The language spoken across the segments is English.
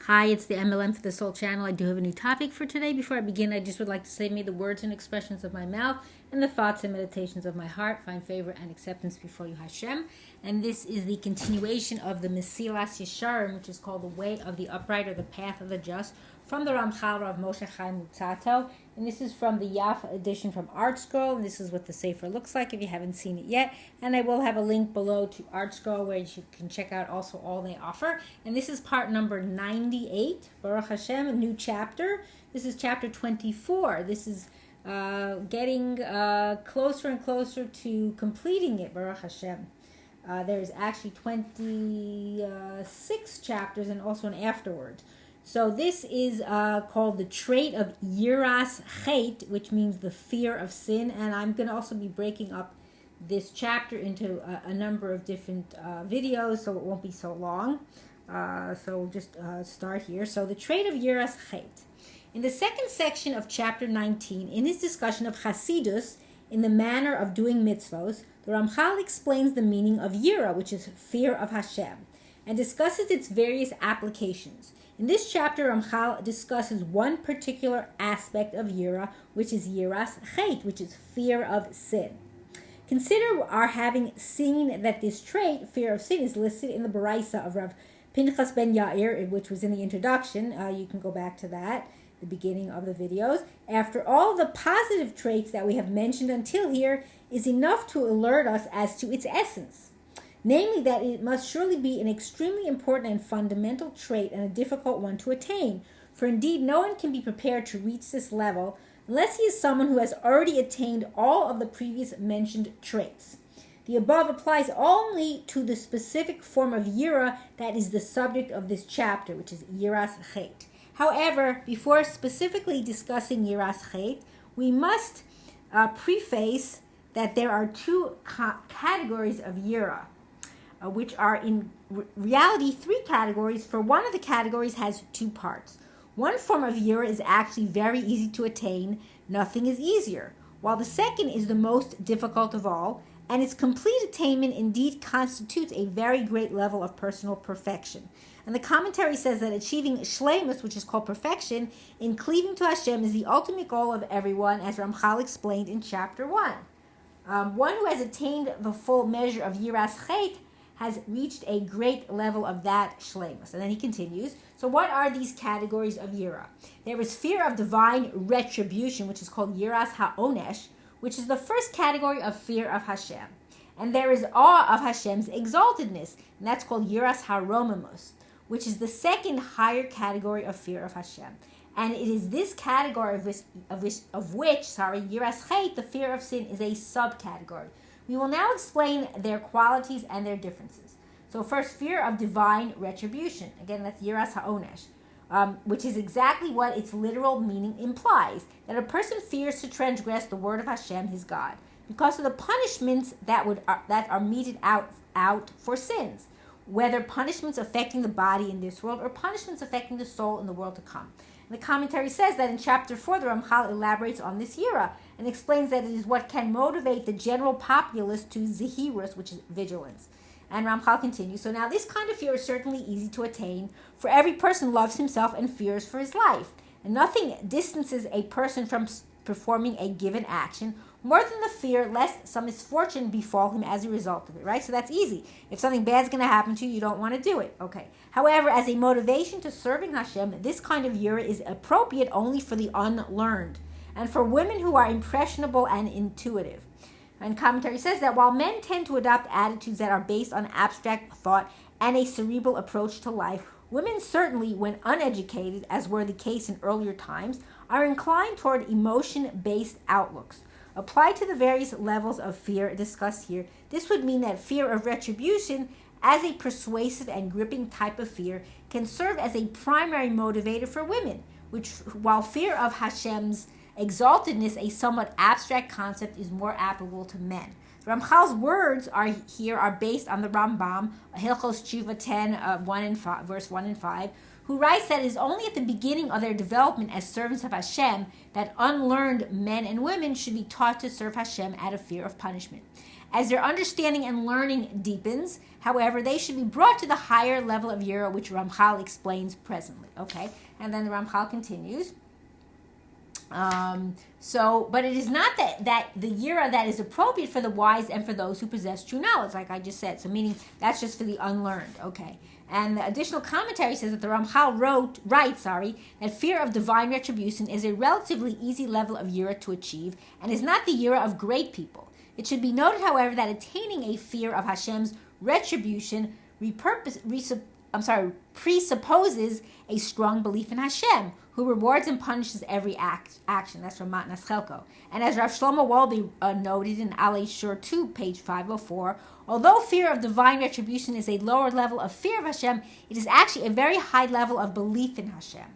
Hi, it's the M.L.M for the Soul Channel. I do have a new topic for today. Before I begin, I just would like to say, may the words and expressions of my mouth and the thoughts and meditations of my heart find favor and acceptance before you, Hashem. And this is the continuation of the Mesillas Yesharim, which is called the Way of the Upright or the Path of the Just, from the Ramchal of Moshe Chaim. And this is from the Yafa edition from Art Scroll. And this is what the Sefer looks like if you haven't seen it yet. And I will have a link below to Art Scroll where you can check out also all they offer. And this is part number 98, Baruch Hashem, a new chapter. This is chapter 24. This is getting closer and closer to completing it, Baruch Hashem. There's actually 26 chapters and also an afterward. So this is called the trait of Yiras, Cheit, which means the fear of sin. And I'm going to also be breaking up this chapter into a number of different videos, so it won't be so long. So we'll just start here. So the trait of Yiras, Cheit. In the second section of chapter 19, in his discussion of Hasidus, in the manner of doing mitzvos, the Ramchal explains the meaning of Yira, which is fear of Hashem, and discusses its various applications. In this chapter, Ramchal discusses one particular aspect of Yira, which is Yiras Cheit, which is fear of sin. Consider our having seen that this trait, fear of sin, is listed in the Baraisa of Rav Pinchas ben Yair, which was in the introduction. You can go back to that, the beginning of the videos. After all, the positive traits that we have mentioned until here is enough to alert us as to its essence. Namely, that it must surely be an extremely important and fundamental trait and a difficult one to attain. For indeed, no one can be prepared to reach this level unless he is someone who has already attained all of the previous mentioned traits. The above applies only to the specific form of Yira that is the subject of this chapter, which is Yiras Cheit. However, before specifically discussing Yiras Cheit, we must preface that there are two categories of Yira, which are in reality three categories, for one of the categories has two parts. One form of Yira is actually very easy to attain, nothing is easier, while the second is the most difficult of all, and its complete attainment indeed constitutes a very great level of personal perfection. And the commentary says that achieving shleimus, which is called perfection, in cleaving to Hashem is the ultimate goal of everyone, as Ramchal explained in chapter 1. One who has attained the full measure of Yiras Cheit has reached a great level of that shleimus. And then he continues, so what are these categories of Yira? There is fear of divine retribution, which is called Yiras HaOnesh, which is the first category of fear of Hashem. And there is awe of Hashem's exaltedness, and that's called Yiras HaRomimus, which is the second higher category of fear of Hashem. And it is this category of which Yiras Cheit, the fear of sin, is a subcategory. We will now explain their qualities and their differences. So first, fear of divine retribution. Again, that's Yiras HaOnesh, which is exactly what its literal meaning implies, that a person fears to transgress the word of Hashem, his God, because of the punishments that are meted out for sins, whether punishments affecting the body in this world or punishments affecting the soul in the world to come. And the commentary says that in chapter 4, the Ramchal elaborates on this Yira and explains that it is what can motivate the general populace to zehirus, which is vigilance. And Ramchal continues, so now this kind of fear is certainly easy to attain, for every person loves himself and fears for his life. And nothing distances a person from performing a given action more than the fear lest some misfortune befall him as a result of it, right? So that's easy. If something bad's going to happen to you, you don't want to do it. Okay. However, as a motivation to serving Hashem, this kind of Yira is appropriate only for the unlearned and for women who are impressionable and intuitive. And commentary says that while men tend to adopt attitudes that are based on abstract thought and a cerebral approach to life, women certainly, when uneducated, as were the case in earlier times, are inclined toward emotion-based outlooks. Applied to the various levels of fear discussed here, this would mean that fear of retribution, as a persuasive and gripping type of fear, can serve as a primary motivator for women, while fear of Hashem's exaltedness, a somewhat abstract concept, is more applicable to men. Ramchal's words are based on the Rambam, Hilchos Tshuva 10, 1 and 5, verse 1 and 5, who writes that it is only at the beginning of their development as servants of Hashem that unlearned men and women should be taught to serve Hashem out of fear of punishment. As their understanding and learning deepens, however, they should be brought to the higher level of Yira, which Ramchal explains presently. Okay, and then the Ramchal continues. But it is not that the Yira that is appropriate for the wise and for those who possess true knowledge, like I just said. So meaning that's just for the unlearned. Okay. And the additional commentary says that the Ramchal writes, that fear of divine retribution is a relatively easy level of Yira to achieve and is not the Yira of great people. It should be noted, however, that attaining a fear of Hashem's retribution presupposes a strong belief in Hashem, who rewards and punishes every action. That's from Matnas Chelko. And as Rav Shlomo Wolbe noted in Alei Shur 2, page 504, although fear of divine retribution is a lower level of fear of Hashem, it is actually a very high level of belief in Hashem.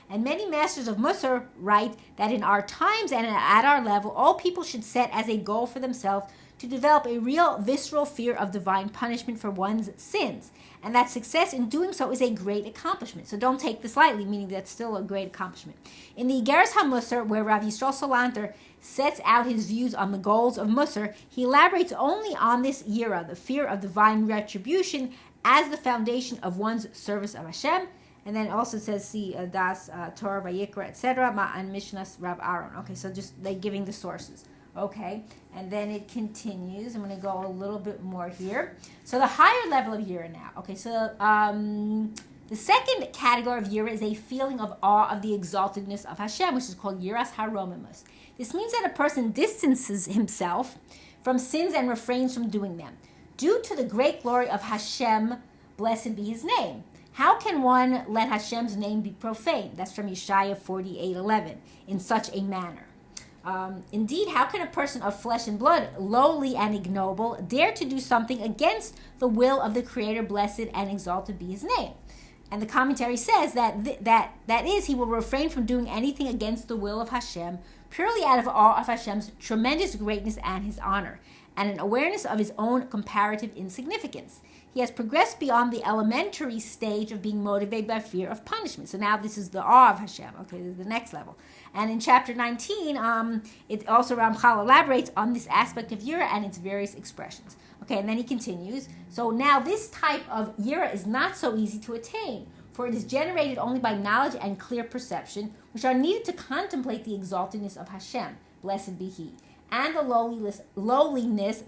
And many masters of mussar write that in our times and at our level, all people should set as a goal for themselves to develop a real visceral fear of divine punishment for one's sins. And that success in doing so is a great accomplishment. So don't take this lightly, meaning that's still a great accomplishment. In the Yiras HaMussar, where Rav Yisrael Salanter sets out his views on the goals of mussar, he elaborates only on this Yira, the fear of divine retribution, as the foundation of one's service of Hashem. And then it also says, see, Das, Torah, Vayikra, etc., Ma'an Mishnas, Rav Aaron. Okay, so just like giving the sources. Okay, and then it continues. I'm going to go a little bit more here. So the higher level of Yira now. Okay, so the second category of Yira is a feeling of awe of the exaltedness of Hashem, which is called Yiras HaRomimus. This means that a person distances himself from sins and refrains from doing them, due to the great glory of Hashem, blessed be his name. How can one let Hashem's name be profaned? That's from Yeshaya 48:11, in such a manner. Indeed, how can a person of flesh and blood, lowly and ignoble, dare to do something against the will of the Creator, blessed and exalted be his name? And the commentary says that is, he will refrain from doing anything against the will of Hashem, purely out of awe of Hashem's tremendous greatness and his honor, and an awareness of his own comparative insignificance. He has progressed beyond the elementary stage of being motivated by fear of punishment. So now this is the awe of Hashem. Okay, this is the next level. And in chapter 19, it also Ramchal elaborates on this aspect of Yira and its various expressions. Okay, and then he continues. So now this type of Yira is not so easy to attain, for it is generated only by knowledge and clear perception, which are needed to contemplate the exaltedness of Hashem, blessed be he, and the lowliness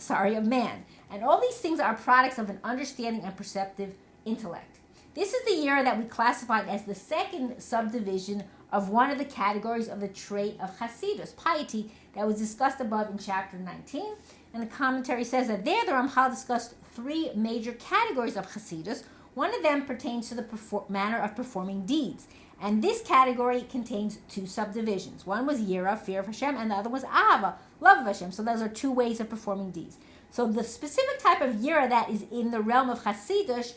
of man. And all these things are products of an understanding and perceptive intellect. This is the Yira that we classified as the second subdivision of one of the categories of the trait of Hasidus, piety, that was discussed above in chapter 19. And the commentary says that there the Ramchal discussed three major categories of Hasidus. One of them pertains to the manner of performing deeds. And this category contains two subdivisions. One was Yira, fear of Hashem, and the other was Ahava, love of Hashem. So those are two ways of performing deeds. So the specific type of Yira that is in the realm of Hasidus,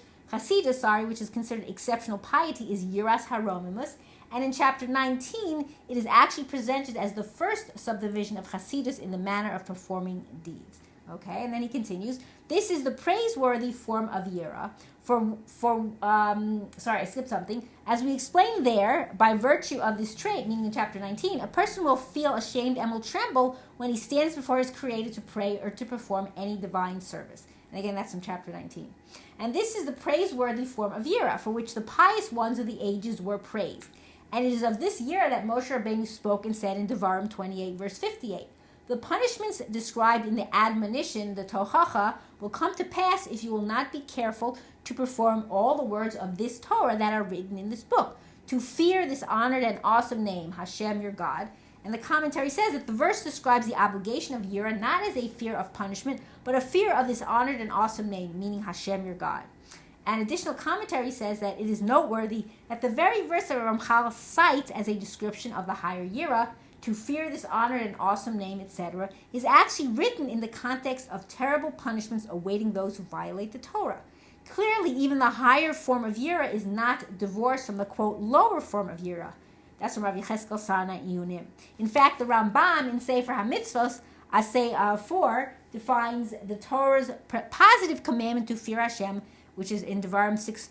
which is considered exceptional piety, is Yiras HaRomimus. And in chapter 19, it is actually presented as the first subdivision of Hasidus in the manner of performing deeds. Okay, and then he continues. This is the praiseworthy form of Yira. I skipped something. As we explained there, by virtue of this trait, meaning in chapter 19, a person will feel ashamed and will tremble when he stands before his Creator to pray or to perform any divine service. And again, that's from chapter 19. And this is the praiseworthy form of Yira, for which the pious ones of the ages were praised. And it is of this Yira that Moshe Rabbeinu spoke and said in Devarim 28, verse 58. The punishments described in the admonition, the Tochacha, will come to pass if you will not be careful to perform all the words of this Torah that are written in this book, to fear this honored and awesome name, Hashem your God. And the commentary says that the verse describes the obligation of Yira not as a fear of punishment, but a fear of this honored and awesome name, meaning Hashem your God. An additional commentary says that it is noteworthy that the very verse that Ramchal cites as a description of the higher Yira, to fear this honored and awesome name, etc., is actually written in the context of terrible punishments awaiting those who violate the Torah. Clearly, even the higher form of Yira is not divorced from the, quote, lower form of Yira. That's from Rav Yecheskel Sarna Yunim. In fact, the Rambam in Sefer HaMitzvos, Asay 4, defines the Torah's positive commandment to fear Hashem, which is in Devarim 6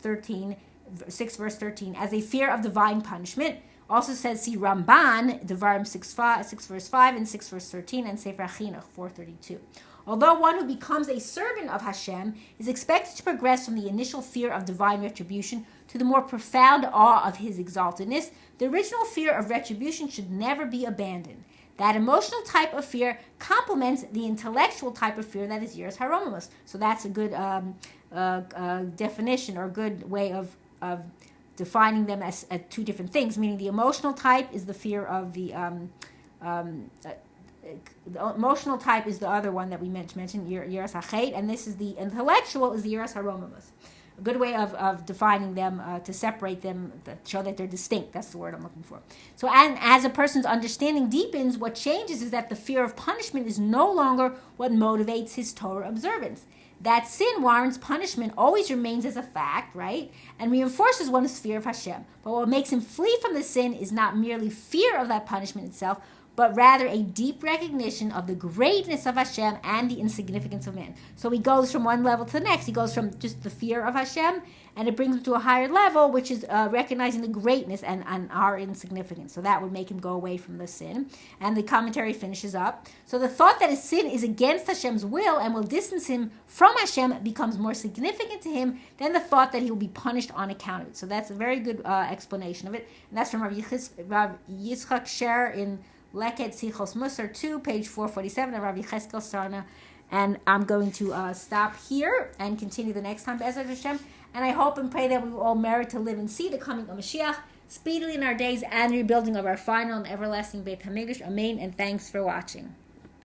verse 13, as a fear of divine punishment. Also says, see Ramban, Devarim 6 verse 5 and 6 verse 13, and Sefer Chinuch 4:32. Although one who becomes a servant of Hashem is expected to progress from the initial fear of divine retribution to the more profound awe of his exaltedness, the original fear of retribution should never be abandoned. That emotional type of fear complements the intellectual type of fear that is Yiras HaRomamos. So that's a good definition, or a good way of defining them as two different things. Meaning the emotional type is the fear of the emotional type is the other one that we mentioned, Yiras HaCheit, and this is the intellectual is the Yiras HaRomamos. A good way of defining them, to separate them, to show that they're distinct. That's the word I'm looking for. So as a person's understanding deepens, what changes is that the fear of punishment is no longer what motivates his Torah observance. That sin warrants punishment always remains as a fact, right? And reinforces one's fear of Hashem. But what makes him flee from the sin is not merely fear of that punishment itself, but rather a deep recognition of the greatness of Hashem and the insignificance of man. So he goes from one level to the next. He goes from just the fear of Hashem, and it brings him to a higher level, which is recognizing the greatness and our insignificance. So that would make him go away from the sin. And the commentary finishes up. So the thought that his sin is against Hashem's will and will distance him from Hashem becomes more significant to him than the thought that he will be punished on account of it. So that's a very good explanation of it. And that's from Rav Yitzchak Sher in Leket Sichos Mussar 2, page 447 of Rav Yecheskel Charna. And I'm going to stop here and continue the next time, BeEzrat Hashem. And I hope and pray that we will all merit to live and see the coming of Mashiach speedily in our days and rebuilding of our final and everlasting Beit HaMikdash. Amen, and thanks for watching.